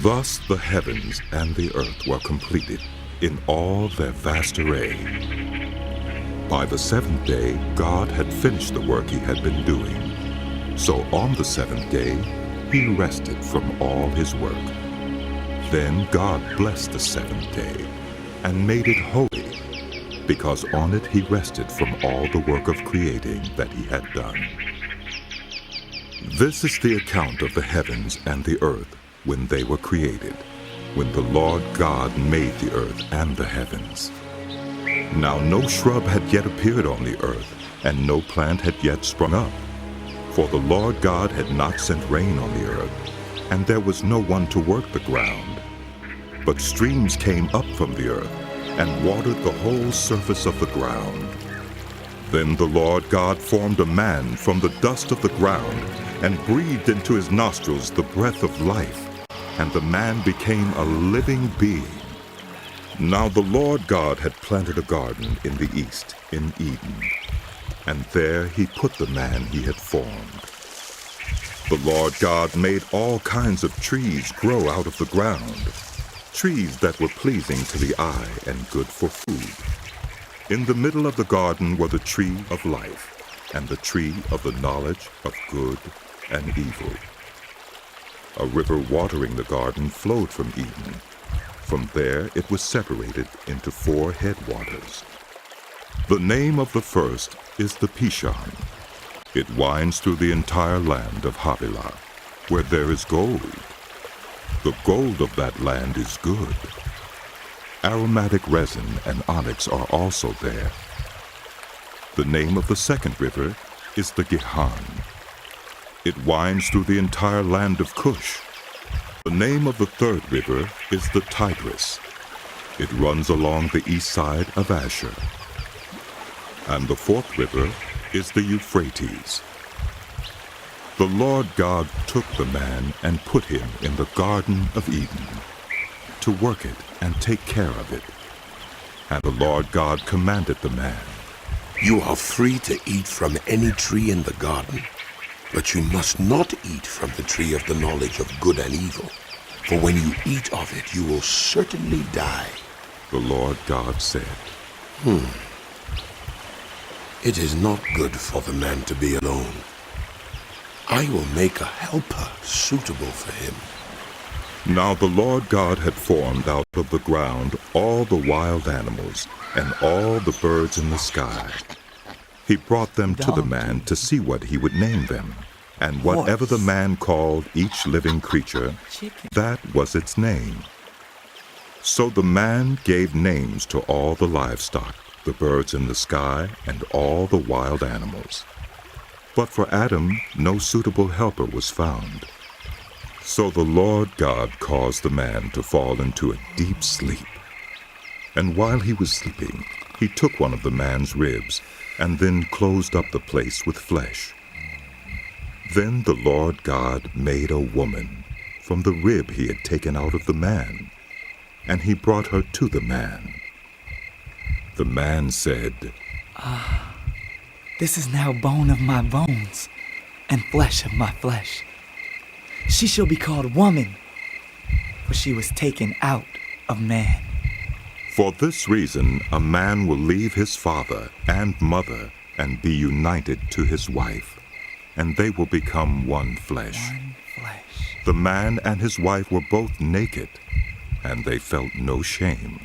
Thus the heavens and the earth were completed in all their vast array. By the seventh day, God had finished the work he had been doing. So on the seventh day, he rested from all his work. Then God blessed the seventh day and made it holy, because on it he rested from all the work of creating that he had done. This is the account of the heavens and the earth when they were created, when the Lord God made the earth and the heavens. Now no shrub had yet appeared on the earth, and no plant had yet sprung up, for the Lord God had not sent rain on the earth, and there was no one to work the ground. But streams came up from the earth and watered the whole surface of the ground. Then the Lord God formed a man from the dust of the ground and breathed into his nostrils the breath of life, and the man became a living being. Now the Lord God had planted a garden in the east, in Eden, and there he put the man he had formed. The Lord God made all kinds of trees grow out of the ground, trees that were pleasing to the eye and good for food. In the middle of the garden were the tree of life and the tree of the knowledge of good and evil. A river watering the garden flowed from Eden. From there it was separated into 4 headwaters. The name of the first is the Pishon. It winds through the entire land of Havilah, where there is gold. The gold of that land is good. Aromatic resin and onyx are also there. The name of the second river is the Gihon. It winds through the entire land of Cush. The name of the third river is the Tigris. It runs along the east side of Asher. And the fourth river is the Euphrates. The Lord God took the man and put him in the Garden of Eden, to work it and take care of it. And the Lord God commanded the man, "You are free to eat from any tree in the garden, but you must not eat from the tree of the knowledge of good and evil, for when you eat of it, you will certainly die." The Lord God said, It is not good for the man to be alone. I will make a helper suitable for him. Now the Lord God had formed out of the ground all the wild animals and all the birds in the sky. He brought them to the man to see what he would name them. And whatever the man called each living creature, that was its name. So the man gave names to all the livestock, the birds in the sky, and all the wild animals. But for Adam no suitable helper was found. So the Lord God caused the man to fall into a deep sleep. And while he was sleeping, he took one of the man's ribs, and then closed up the place with flesh. Then the Lord God made a woman from the rib he had taken out of the man, and he brought her to the man. The man said, This is now bone of my bones and flesh of my flesh. She shall be called woman, for she was taken out of man. For this reason a man will leave his father and mother and be united to his wife, and they will become one flesh. One flesh. The man and his wife were both naked, and they felt no shame.